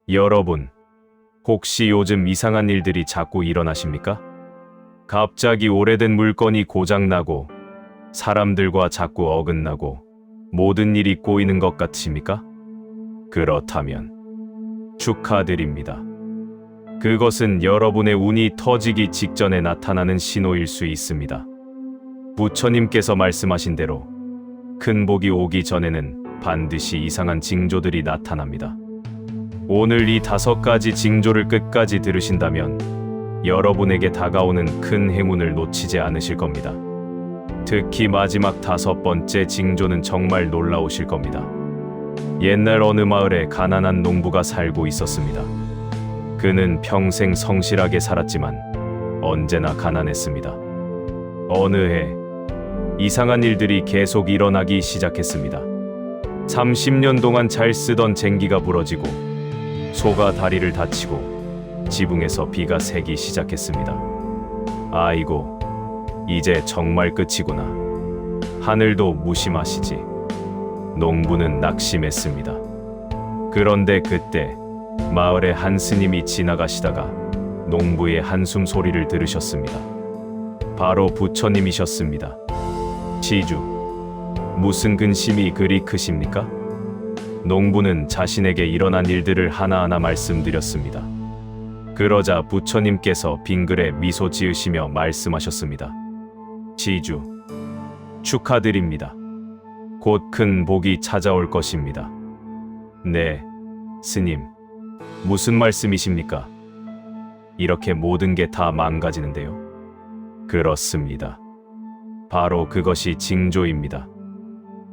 여러분, 혹시 요즘 이상한 일들이 자꾸 일어나십니까? 갑자기 오래된 물건이 고장나고 사람들과 자꾸 어긋나고 모든 일이 꼬이는 것 같으십니까? 그렇다면 축하드립니다. 그것은 여러분의 운이 터지기 직전에 나타나는 신호일 수 있습니다. 부처님께서 말씀하신 대로 큰 복이 오기 전에는 반드시 이상한 징조들이 나타납니다. 오늘 이 5가지 징조를 끝까지 들으신다면 여러분에게 다가오는 큰 행운을 놓치지 않으실 겁니다. 특히 마지막 5번째 징조는 정말 놀라우실 겁니다. 옛날 어느 마을에 가난한 농부가 살고 있었습니다. 그는 평생 성실하게 살았지만 언제나 가난했습니다. 어느 해 이상한 일들이 계속 일어나기 시작했습니다. 30년 동안 잘 쓰던 쟁기가 부러지고 소가 다리를 다치고 지붕에서 비가 새기 시작했습니다. 아이고, 이제 정말 끝이구나. 하늘도 무심하시지. 농부는 낙심했습니다. 그런데 그때 마을에 한 스님이 지나가시다가 농부의 한숨 소리를 들으셨습니다. 바로 부처님이셨습니다. 시주, 무슨 근심이 그리 크십니까? 농부는 자신에게 일어난 일들을 하나하나 말씀드렸습니다. 그러자 부처님께서 빙그레 미소 지으시며 말씀하셨습니다. 시주, 축하드립니다. 곧 큰 복이 찾아올 것입니다. 네, 스님, 무슨 말씀이십니까? 이렇게 모든 게 다 망가지는데요. 그렇습니다. 바로 그것이 징조입니다.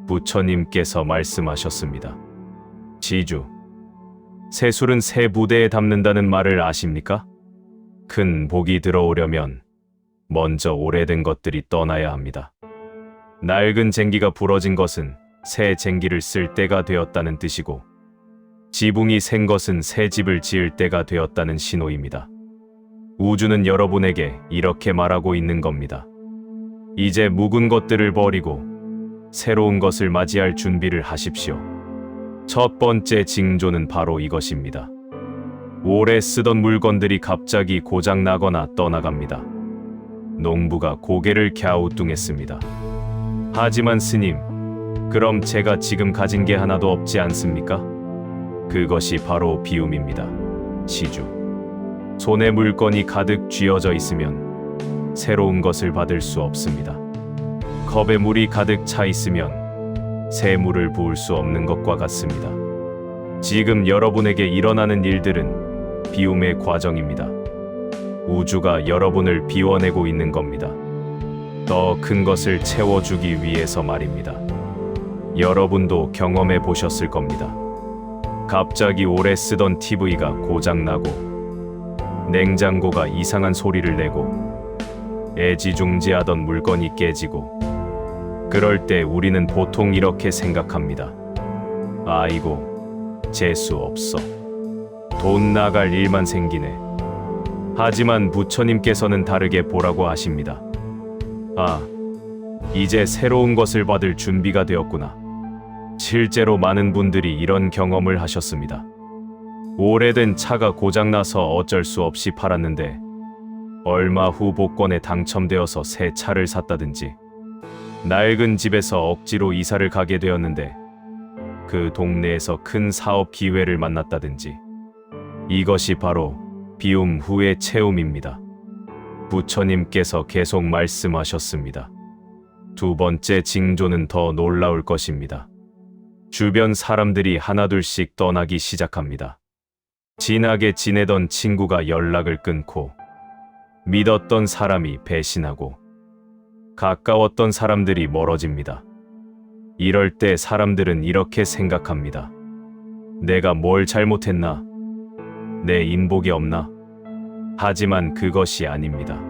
부처님께서 말씀하셨습니다. 시주, 새술은 새 부대에 담는다는 말을 아십니까? 큰 복이 들어오려면 먼저 오래된 것들이 떠나야 합니다. 낡은 쟁기가 부러진 것은 새 쟁기를 쓸 때가 되었다는 뜻이고, 지붕이 샌 것은 새 집을 지을 때가 되었다는 신호입니다. 우주는 여러분에게 이렇게 말하고 있는 겁니다. 이제 묵은 것들을 버리고 새로운 것을 맞이할 준비를 하십시오. 첫 번째 징조는 바로 이것입니다. 오래 쓰던 물건들이 갑자기 고장나거나 떠나갑니다. 농부가 고개를 갸우뚱했습니다. 하지만 스님, 그럼 제가 지금 가진 게 하나도 없지 않습니까? 그것이 바로 비움입니다. 시주, 손에 물건이 가득 쥐어져 있으면 새로운 것을 받을 수 없습니다. 컵에 물이 가득 차 있으면 새 물을 부을 수 없는 것과 같습니다. 지금 여러분에게 일어나는 일들은 비움의 과정입니다. 우주가 여러분을 비워내고 있는 겁니다. 더 큰 것을 채워주기 위해서 말입니다. 여러분도 경험해 보셨을 겁니다. 갑자기 오래 쓰던 TV가 고장나고 냉장고가 이상한 소리를 내고 애지중지하던 물건이 깨지고, 그럴 때 우리는 보통 이렇게 생각합니다. 아이고, 재수 없어. 돈 나갈 일만 생기네. 하지만 부처님께서는 다르게 보라고 하십니다. 아, 이제 새로운 것을 받을 준비가 되었구나. 실제로 많은 분들이 이런 경험을 하셨습니다. 오래된 차가 고장나서 어쩔 수 없이 팔았는데 얼마 후 복권에 당첨되어서 새 차를 샀다든지, 낡은 집에서 억지로 이사를 가게 되었는데 그 동네에서 큰 사업 기회를 만났다든지, 이것이 바로 비움 후의 채움입니다. 부처님께서 계속 말씀하셨습니다. 두 번째 징조는 더 놀라울 것입니다. 주변 사람들이 하나둘씩 떠나기 시작합니다. 진하게 지내던 친구가 연락을 끊고, 믿었던 사람이 배신하고, 가까웠던 사람들이 멀어집니다. 이럴 때 사람들은 이렇게 생각합니다. 내가 뭘 잘못했나? 내 인복이 없나? 하지만 그것이 아닙니다.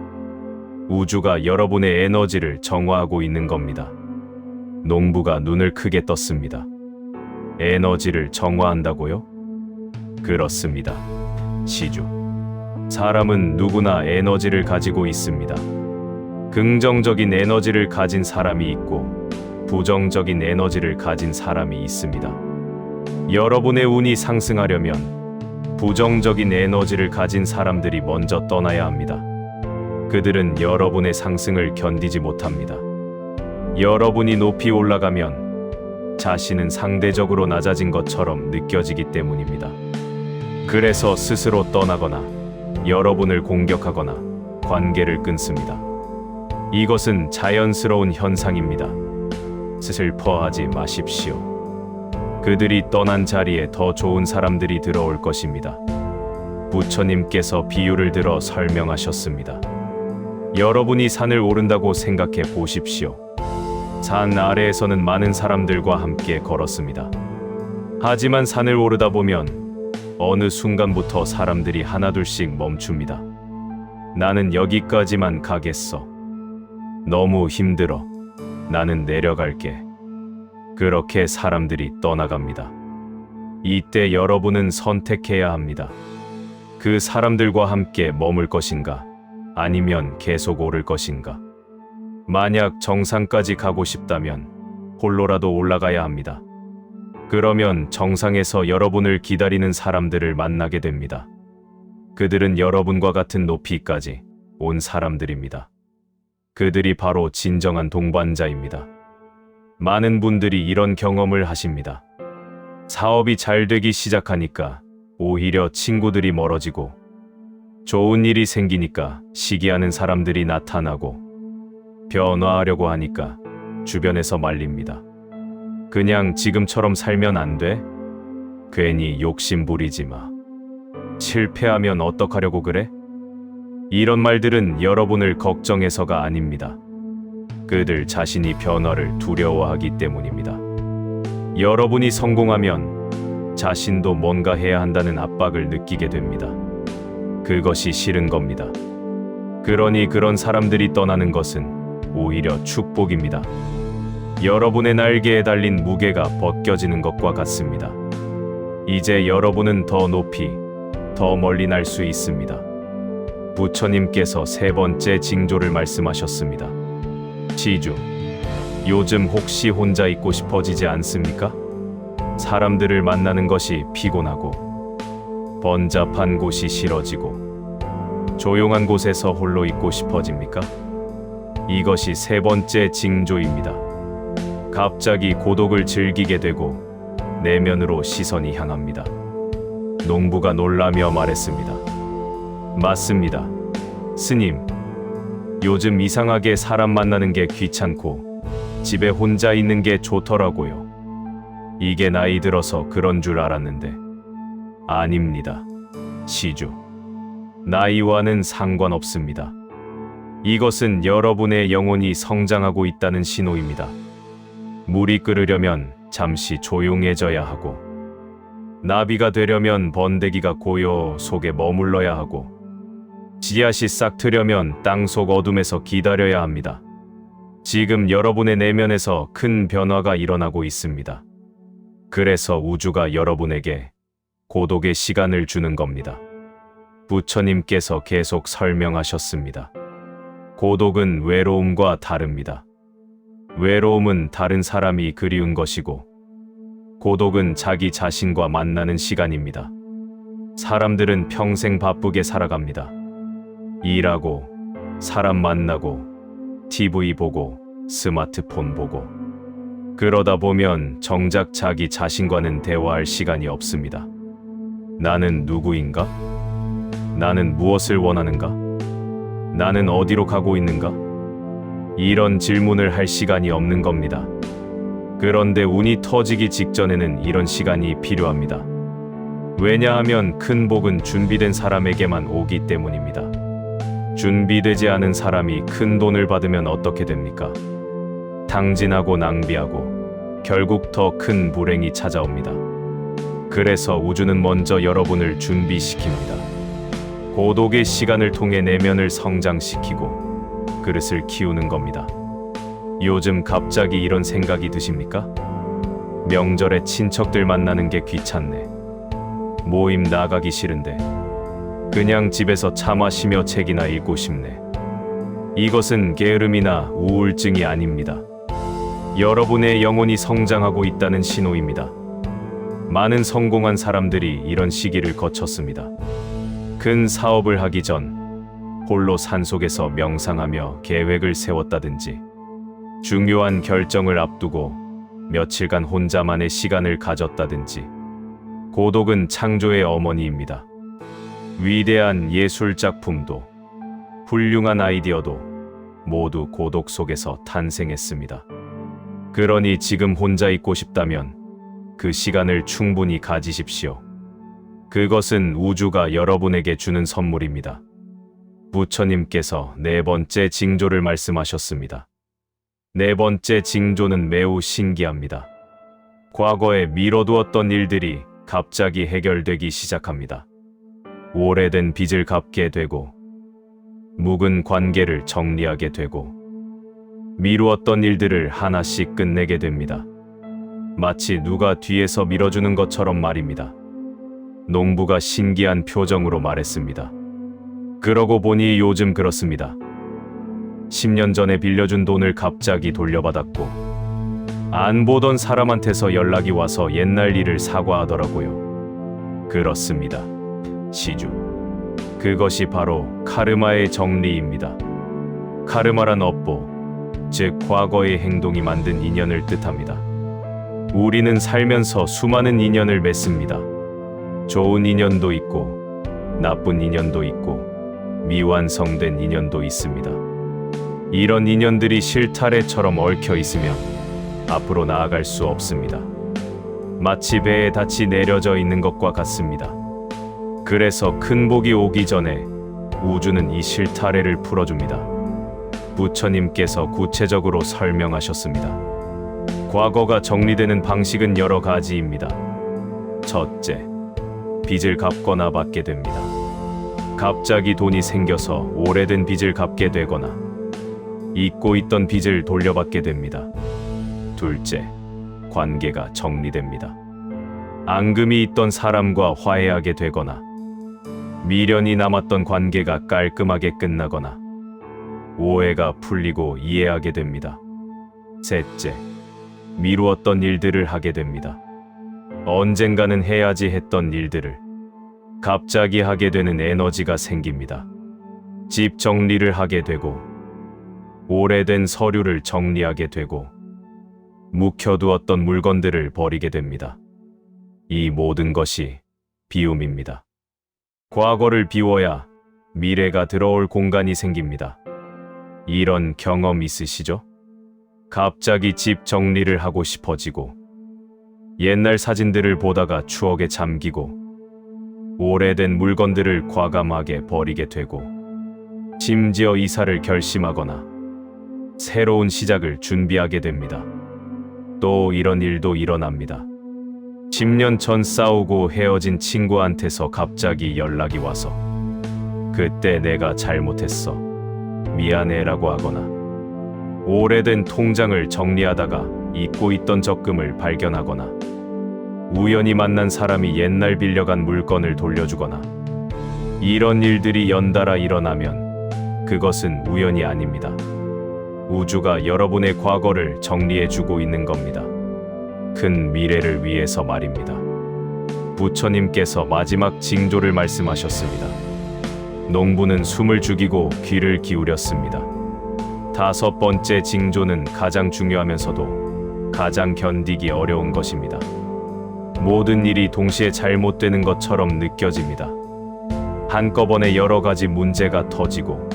우주가 여러분의 에너지를 정화하고 있는 겁니다. 농부가 눈을 크게 떴습니다. 에너지를 정화한다고요? 그렇습니다. 시주, 사람은 누구나 에너지를 가지고 있습니다. 긍정적인 에너지를 가진 사람이 있고 부정적인 에너지를 가진 사람이 있습니다. 여러분의 운이 상승하려면 부정적인 에너지를 가진 사람들이 먼저 떠나야 합니다. 그들은 여러분의 상승을 견디지 못합니다. 여러분이 높이 올라가면 자신은 상대적으로 낮아진 것처럼 느껴지기 때문입니다. 그래서 스스로 떠나거나 여러분을 공격하거나 관계를 끊습니다. 이것은 자연스러운 현상입니다. 슬퍼하지 마십시오. 그들이 떠난 자리에 더 좋은 사람들이 들어올 것입니다. 부처님께서 비유를 들어 설명하셨습니다. 여러분이 산을 오른다고 생각해 보십시오. 산 아래에서는 많은 사람들과 함께 걸었습니다. 하지만 산을 오르다 보면 어느 순간부터 사람들이 하나둘씩 멈춥니다. 나는 여기까지만 가겠어. 너무 힘들어. 나는 내려갈게. 그렇게 사람들이 떠나갑니다. 이때 여러분은 선택해야 합니다. 그 사람들과 함께 머물 것인가? 아니면 계속 오를 것인가? 만약 정상까지 가고 싶다면 홀로라도 올라가야 합니다. 그러면 정상에서 여러분을 기다리는 사람들을 만나게 됩니다. 그들은 여러분과 같은 높이까지 온 사람들입니다. 그들이 바로 진정한 동반자입니다. 많은 분들이 이런 경험을 하십니다. 사업이 잘 되기 시작하니까 오히려 친구들이 멀어지고, 좋은 일이 생기니까 시기하는 사람들이 나타나고, 변화하려고 하니까 주변에서 말립니다. 그냥 지금처럼 살면 안 돼? 괜히 욕심 부리지 마. 실패하면 어떡하려고 그래? 이런 말들은 여러분을 걱정해서가 아닙니다. 그들 자신이 변화를 두려워하기 때문입니다. 여러분이 성공하면 자신도 뭔가 해야 한다는 압박을 느끼게 됩니다. 그것이 싫은 겁니다. 그러니 그런 사람들이 떠나는 것은 오히려 축복입니다. 여러분의 날개에 달린 무게가 벗겨지는 것과 같습니다. 이제 여러분은 더 높이, 더 멀리 날 수 있습니다. 부처님께서 세 번째 징조를 말씀하셨습니다. 시주, 요즘 혹시 혼자 있고 싶어지지 않습니까? 사람들을 만나는 것이 피곤하고, 번잡한 곳이 싫어지고, 조용한 곳에서 홀로 있고 싶어집니까? 이것이 세 번째 징조입니다. 갑자기 고독을 즐기게 되고 내면으로 시선이 향합니다. 농부가 놀라며 말했습니다. 맞습니다. 스님, 요즘 이상하게 사람 만나는 게 귀찮고 집에 혼자 있는 게 좋더라고요. 이게 나이 들어서 그런 줄 알았는데 아닙니다. 시주, 나이와는 상관없습니다. 이것은 여러분의 영혼이 성장하고 있다는 신호입니다. 물이 끓으려면 잠시 조용해져야 하고, 나비가 되려면 번데기가 고요 속에 머물러야 하고, 씨앗이 싹 트려면 땅속 어둠에서 기다려야 합니다. 지금 여러분의 내면에서 큰 변화가 일어나고 있습니다. 그래서 우주가 여러분에게 고독의 시간을 주는 겁니다. 부처님께서 계속 설명하셨습니다. 고독은 외로움과 다릅니다. 외로움은 다른 사람이 그리운 것이고, 고독은 자기 자신과 만나는 시간입니다. 사람들은 평생 바쁘게 살아갑니다. 일하고, 사람 만나고, TV 보고, 스마트폰 보고. 그러다 보면 정작 자기 자신과는 대화할 시간이 없습니다. 나는 누구인가? 나는 무엇을 원하는가? 나는 어디로 가고 있는가? 이런 질문을 할 시간이 없는 겁니다. 그런데 운이 터지기 직전에는 이런 시간이 필요합니다. 왜냐하면 큰 복은 준비된 사람에게만 오기 때문입니다. 준비되지 않은 사람이 큰 돈을 받으면 어떻게 됩니까? 탕진하고 낭비하고 결국 더 큰 불행이 찾아옵니다. 그래서 우주는 먼저 여러분을 준비시킵니다. 고독의 시간을 통해 내면을 성장시키고 그릇을 키우는 겁니다. 요즘 갑자기 이런 생각이 드십니까? 명절에 친척들 만나는 게 귀찮네. 모임 나가기 싫은데 그냥 집에서 차 마시며 책이나 읽고 싶네. 이것은 게으름이나 우울증이 아닙니다. 여러분의 영혼이 성장하고 있다는 신호입니다. 많은 성공한 사람들이 이런 시기를 거쳤습니다. 큰 사업을 하기 전 홀로 산속에서 명상하며 계획을 세웠다든지, 중요한 결정을 앞두고 며칠간 혼자만의 시간을 가졌다든지. 고독은 창조의 어머니입니다. 위대한 예술작품도 훌륭한 아이디어도 모두 고독 속에서 탄생했습니다. 그러니 지금 혼자 있고 싶다면 그 시간을 충분히 가지십시오. 그것은 우주가 여러분에게 주는 선물입니다. 부처님께서 네 번째 징조를 말씀하셨습니다. 네 번째 징조는 매우 신기합니다. 과거에 미뤄두었던 일들이 갑자기 해결되기 시작합니다. 오래된 빚을 갚게 되고, 묵은 관계를 정리하게 되고, 미루었던 일들을 하나씩 끝내게 됩니다. 마치 누가 뒤에서 밀어주는 것처럼 말입니다. 농부가 신기한 표정으로 말했습니다. 그러고 보니 요즘 그렇습니다. 10년 전에 빌려준 돈을 갑자기 돌려받았고, 안 보던 사람한테서 연락이 와서 옛날 일을 사과하더라고요. 그렇습니다. 시주. 그것이 바로 카르마의 정리입니다. 카르마란 업보, 즉 과거의 행동이 만든 인연을 뜻합니다. 우리는 살면서 수많은 인연을 맺습니다. 좋은 인연도 있고, 나쁜 인연도 있고, 미완성된 인연도 있습니다. 이런 인연들이 실타래처럼 얽혀 있으면 앞으로 나아갈 수 없습니다. 마치 배에 닻이 내려져 있는 것과 같습니다. 그래서 큰 복이 오기 전에 우주는 이 실타래를 풀어줍니다. 부처님께서 구체적으로 설명하셨습니다. 과거가 정리되는 방식은 여러 가지입니다. 첫째, 빚을 갚거나 받게 됩니다. 갑자기 돈이 생겨서 오래된 빚을 갚게 되거나 잊고 있던 빚을 돌려받게 됩니다. 둘째, 관계가 정리됩니다. 앙금이 있던 사람과 화해하게 되거나, 미련이 남았던 관계가 깔끔하게 끝나거나, 오해가 풀리고 이해하게 됩니다. 셋째, 미루었던 일들을 하게 됩니다. 언젠가는 해야지 했던 일들을 갑자기 하게 되는 에너지가 생깁니다. 집 정리를 하게 되고, 오래된 서류를 정리하게 되고, 묵혀두었던 물건들을 버리게 됩니다. 이 모든 것이 비움입니다. 과거를 비워야 미래가 들어올 공간이 생깁니다. 이런 경험 있으시죠? 갑자기 집 정리를 하고 싶어지고, 옛날 사진들을 보다가 추억에 잠기고, 오래된 물건들을 과감하게 버리게 되고, 심지어 이사를 결심하거나 새로운 시작을 준비하게 됩니다. 또 이런 일도 일어납니다. 10년 전 싸우고 헤어진 친구한테서 갑자기 연락이 와서 그때 내가 잘못했어, 미안해라고 하거나, 오래된 통장을 정리하다가 잊고 있던 적금을 발견하거나, 우연히 만난 사람이 옛날 빌려간 물건을 돌려주거나, 이런 일들이 연달아 일어나면 그것은 우연이 아닙니다. 우주가 여러분의 과거를 정리해주고 있는 겁니다. 큰 미래를 위해서 말입니다. 부처님께서 마지막 징조를 말씀하셨습니다. 농부는 숨을 죽이고 귀를 기울였습니다. 다섯 번째 징조는 가장 중요하면서도 가장 견디기 어려운 것입니다. 모든 일이 동시에 잘못되는 것처럼 느껴집니다. 한꺼번에 여러 가지 문제가 터지고,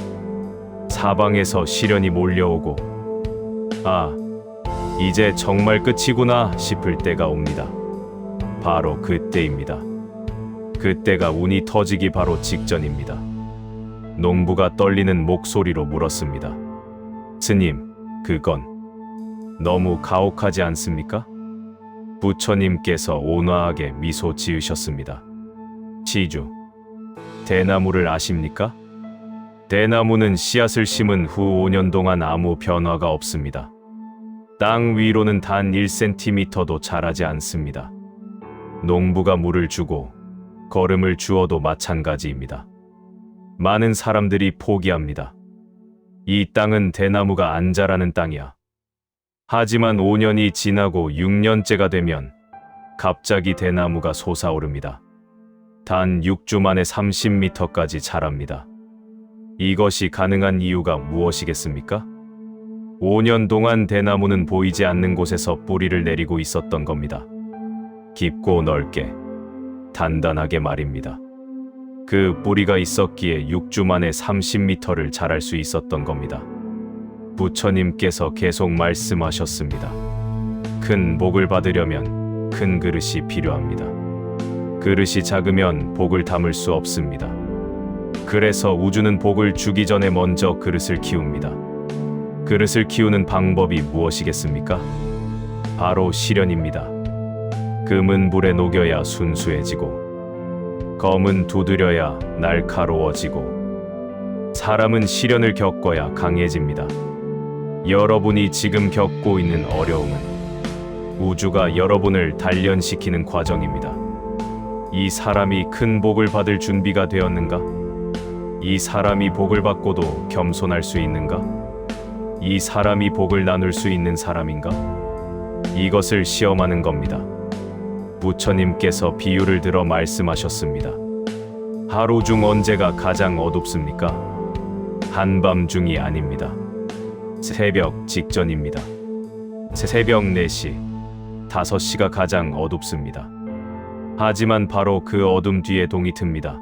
사방에서 시련이 몰려오고, 아, 이제 정말 끝이구나 싶을 때가 옵니다. 바로 그때입니다. 그때가 운이 터지기 바로 직전입니다. 농부가 떨리는 목소리로 물었습니다. 스님, 그건 너무 가혹하지 않습니까? 부처님께서 온화하게 미소 지으셨습니다. 시주, 대나무를 아십니까? 대나무는 씨앗을 심은 후 5년 동안 아무 변화가 없습니다. 땅 위로는 단 1cm도 자라지 않습니다. 농부가 물을 주고 거름을 주어도 마찬가지입니다. 많은 사람들이 포기합니다. 이 땅은 대나무가 안 자라는 땅이야. 하지만 5년이 지나고 6년째가 되면 갑자기 대나무가 솟아오릅니다. 단 6주 만에 30m까지 자랍니다. 이것이 가능한 이유가 무엇이겠습니까? 5년 동안 대나무는 보이지 않는 곳에서 뿌리를 내리고 있었던 겁니다. 깊고 넓게, 단단하게 말입니다. 그 뿌리가 있었기에 6주 만에 30m를 자랄 수 있었던 겁니다. 부처님께서 계속 말씀하셨습니다. 큰 복을 받으려면 큰 그릇이 필요합니다. 그릇이 작으면 복을 담을 수 없습니다. 그래서 우주는 복을 주기 전에 먼저 그릇을 키웁니다. 그릇을 키우는 방법이 무엇이겠습니까? 바로 시련입니다. 금은 불에 녹여야 순수해지고, 검은 두드려야 날카로워지고, 사람은 시련을 겪어야 강해집니다. 여러분이 지금 겪고 있는 어려움은 우주가 여러분을 단련시키는 과정입니다. 이 사람이 큰 복을 받을 준비가 되었는가? 이 사람이 복을 받고도 겸손할 수 있는가? 이 사람이 복을 나눌 수 있는 사람인가? 이것을 시험하는 겁니다. 부처님께서 비유를 들어 말씀하셨습니다. 하루 중 언제가 가장 어둡습니까? 한밤중이 아닙니다. 새벽 직전입니다. 새벽 4시, 5시가 가장 어둡습니다. 하지만 바로 그 어둠 뒤에 동이 틉니다.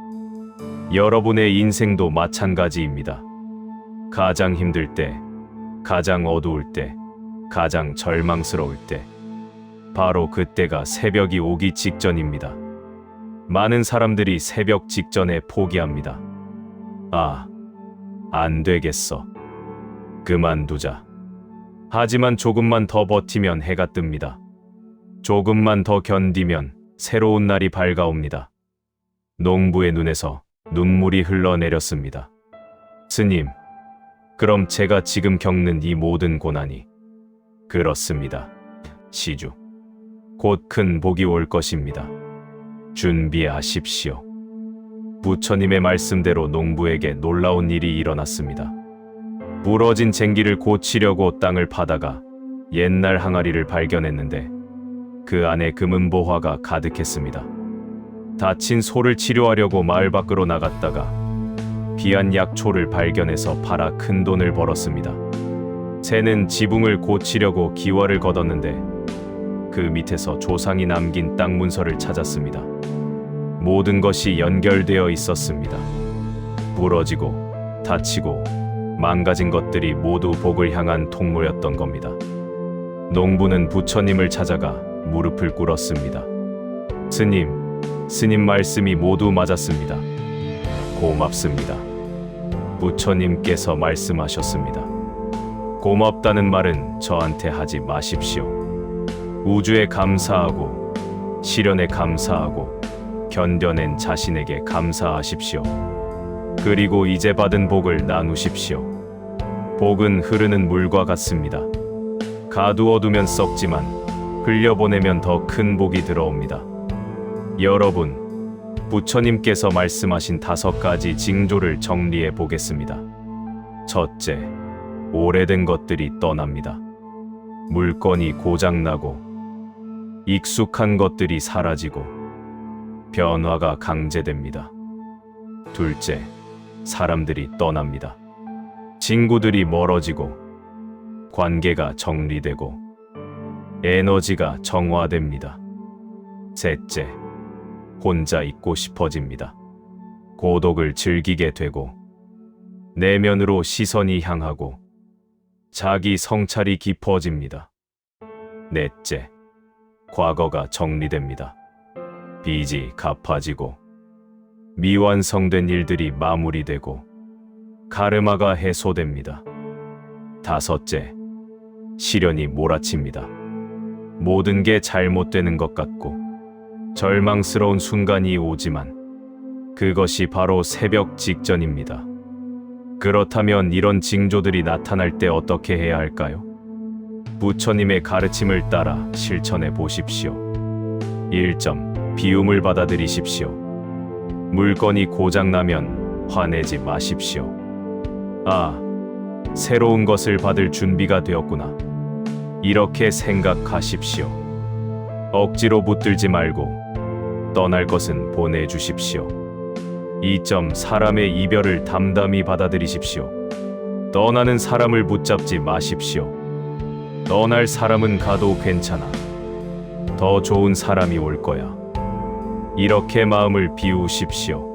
여러분의 인생도 마찬가지입니다. 가장 힘들 때, 가장 어두울 때, 가장 절망스러울 때, 바로 그때가 새벽이 오기 직전입니다. 많은 사람들이 새벽 직전에 포기합니다. 안 되겠어. 그만두자. 하지만 조금만 더 버티면 해가 뜹니다. 조금만 더 견디면 새로운 날이 밝아옵니다. 농부의 눈에서 눈물이 흘러내렸습니다. 스님, 그럼 제가 지금 겪는 이 모든 고난이? 그렇습니다. 시주. 곧 큰 복이 올 것입니다. 준비하십시오. 부처님의 말씀대로 농부에게 놀라운 일이 일어났습니다. 부러진 쟁기를 고치려고 땅을 파다가 옛날 항아리를 발견했는데 그 안에 금은보화가 가득했습니다. 다친 소를 치료하려고 마을 밖으로 나갔다가 귀한 약초를 발견해서 팔아 큰 돈을 벌었습니다. 새는 지붕을 고치려고 기와를 걷었는데 그 밑에서 조상이 남긴 땅 문서를 찾았습니다. 모든 것이 연결되어 있었습니다. 부러지고 다치고 망가진 것들이 모두 복을 향한 통로였던 겁니다. 농부는 부처님을 찾아가 무릎을 꿇었습니다. 스님 말씀이 모두 맞았습니다. 고맙습니다. 부처님께서 말씀하셨습니다. 고맙다는 말은 저한테 하지 마십시오. 우주에 감사하고 시련에 감사하고 견뎌낸 자신에게 감사하십시오. 그리고 이제 받은 복을 나누십시오. 복은 흐르는 물과 같습니다. 가두어두면 썩지만 흘려보내면 더 큰 복이 들어옵니다. 여러분, 부처님께서 말씀하신 5가지 징조를 정리해 보겠습니다. 첫째, 오래된 것들이 떠납니다. 물건이 고장나고 익숙한 것들이 사라지고 변화가 강제됩니다. 둘째, 사람들이 떠납니다. 친구들이 멀어지고 관계가 정리되고 에너지가 정화됩니다. 셋째, 혼자 있고 싶어집니다. 고독을 즐기게 되고 내면으로 시선이 향하고 자기 성찰이 깊어집니다. 넷째, 과거가 정리됩니다. 빚이 갚아지고 미완성된 일들이 마무리되고 카르마가 해소됩니다. 다섯째, 시련이 몰아칩니다. 모든 게 잘못되는 것 같고 절망스러운 순간이 오지만 그것이 바로 새벽 직전입니다. 그렇다면 이런 징조들이 나타날 때 어떻게 해야 할까요? 부처님의 가르침을 따라 실천해 보십시오. 1점, 비움을 받아들이십시오. 물건이 고장나면 화내지 마십시오. 새로운 것을 받을 준비가 되었구나. 이렇게 생각하십시오. 억지로 붙들지 말고 떠날 것은 보내주십시오. 2점 사람의 이별을 담담히 받아들이십시오. 떠나는 사람을 붙잡지 마십시오. 떠날 사람은 가도 괜찮아. 더 좋은 사람이 올 거야. 이렇게 마음을 비우십시오.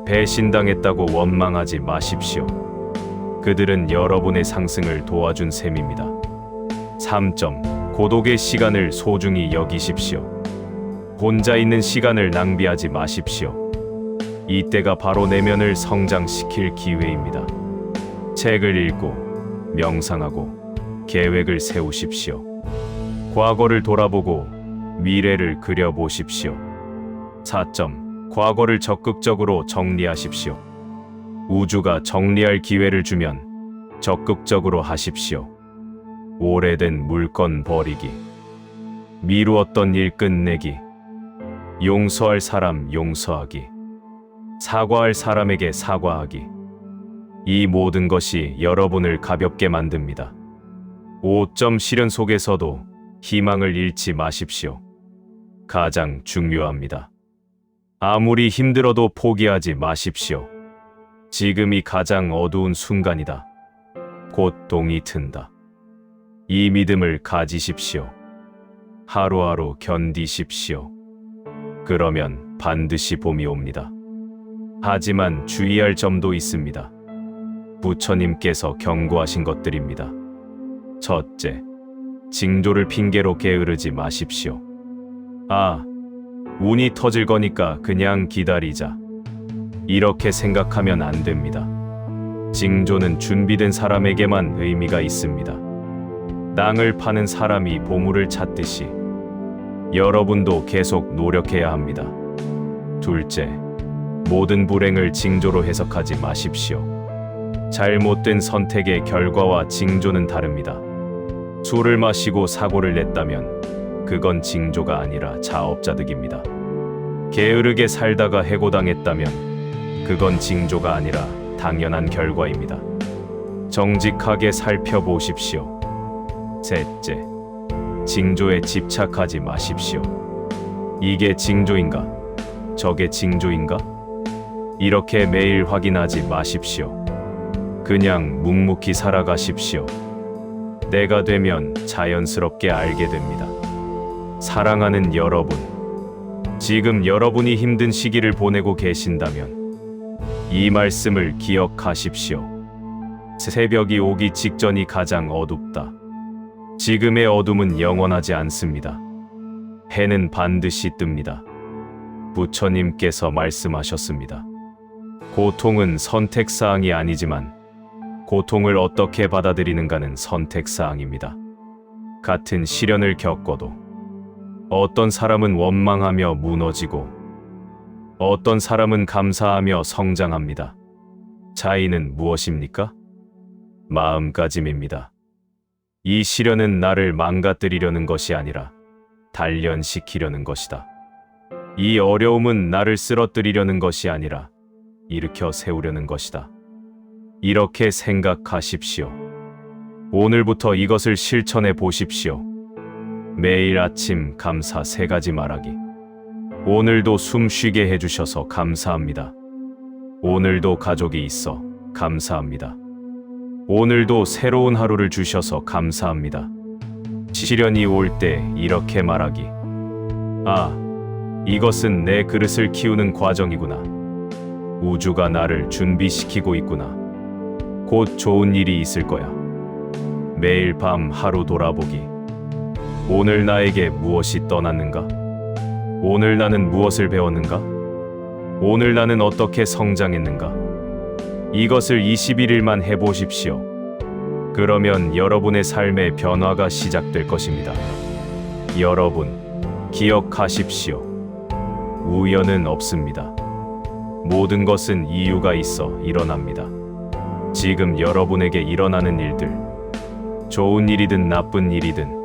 배신당했다고 원망하지 마십시오. 그들은 여러분의 상승을 도와준 셈입니다. 3점 고독의 시간을 소중히 여기십시오. 혼자 있는 시간을 낭비하지 마십시오. 이때가 바로 내면을 성장시킬 기회입니다. 책을 읽고 명상하고 계획을 세우십시오. 과거를 돌아보고 미래를 그려보십시오. 4점 과거를 적극적으로 정리하십시오. 우주가 정리할 기회를 주면 적극적으로 하십시오. 오래된 물건 버리기, 미루었던 일 끝내기, 용서할 사람 용서하기, 사과할 사람에게 사과하기. 이 모든 것이 여러분을 가볍게 만듭니다. 5점 시련 속에서도 희망을 잃지 마십시오. 가장 중요합니다. 아무리 힘들어도 포기하지 마십시오. 지금이 가장 어두운 순간이다. 곧 동이 튼다. 이 믿음을 가지십시오. 하루하루 견디십시오. 그러면 반드시 봄이 옵니다. 하지만 주의할 점도 있습니다. 부처님께서 경고하신 것들입니다. 첫째, 징조를 핑계로 게으르지 마십시오. 운이 터질 거니까 그냥 기다리자. 이렇게 생각하면 안 됩니다. 징조는 준비된 사람에게만 의미가 있습니다. 땅을 파는 사람이 보물을 찾듯이 여러분도 계속 노력해야 합니다. 둘째, 모든 불행을 징조로 해석하지 마십시오. 잘못된 선택의 결과와 징조는 다릅니다. 술을 마시고 사고를 냈다면 그건 징조가 아니라 자업자득입니다. 게으르게 살다가 해고당했다면 그건 징조가 아니라 당연한 결과입니다. 정직하게 살펴보십시오. 셋째, 징조에 집착하지 마십시오. 이게 징조인가? 저게 징조인가? 이렇게 매일 확인하지 마십시오. 그냥 묵묵히 살아가십시오. 때가 되면 자연스럽게 알게 됩니다. 사랑하는 여러분, 지금 여러분이 힘든 시기를 보내고 계신다면 이 말씀을 기억하십시오. 새벽이 오기 직전이 가장 어둡다. 지금의 어둠은 영원하지 않습니다. 해는 반드시 뜹니다. 부처님께서 말씀하셨습니다. 고통은 선택사항이 아니지만 고통을 어떻게 받아들이는가는 선택사항입니다. 같은 시련을 겪어도 어떤 사람은 원망하며 무너지고 어떤 사람은 감사하며 성장합니다. 차이는 무엇입니까? 마음가짐입니다. 이 시련은 나를 망가뜨리려는 것이 아니라 단련시키려는 것이다. 이 어려움은 나를 쓰러뜨리려는 것이 아니라 일으켜 세우려는 것이다. 이렇게 생각하십시오. 오늘부터 이것을 실천해 보십시오. 매일 아침 감사 3가지 말하기. 오늘도 숨 쉬게 해주셔서 감사합니다. 오늘도 가족이 있어 감사합니다. 오늘도 새로운 하루를 주셔서 감사합니다. 시련이 올 때 이렇게 말하기. 이것은 내 그릇을 키우는 과정이구나. 우주가 나를 준비시키고 있구나. 곧 좋은 일이 있을 거야. 매일 밤 하루 돌아보기. 오늘 나에게 무엇이 떠났는가? 오늘 나는 무엇을 배웠는가? 오늘 나는 어떻게 성장했는가? 이것을 21일만 해보십시오. 그러면 여러분의 삶의 변화가 시작될 것입니다. 여러분, 기억하십시오. 우연은 없습니다. 모든 것은 이유가 있어 일어납니다. 지금 여러분에게 일어나는 일들, 좋은 일이든 나쁜 일이든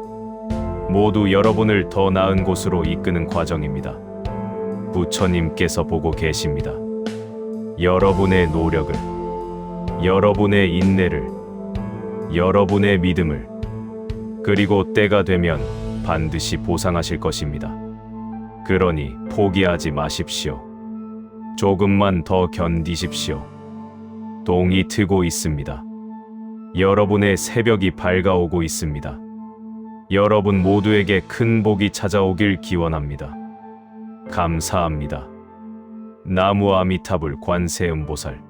모두 여러분을 더 나은 곳으로 이끄는 과정입니다. 부처님께서 보고 계십니다. 여러분의 노력을, 여러분의 인내를, 여러분의 믿음을, 그리고 때가 되면 반드시 보상하실 것입니다. 그러니 포기하지 마십시오. 조금만 더 견디십시오. 동이 트고 있습니다. 여러분의 새벽이 밝아오고 있습니다. 여러분 모두에게 큰 복이 찾아오길 기원합니다. 감사합니다. 나무 아미타불 관세음보살.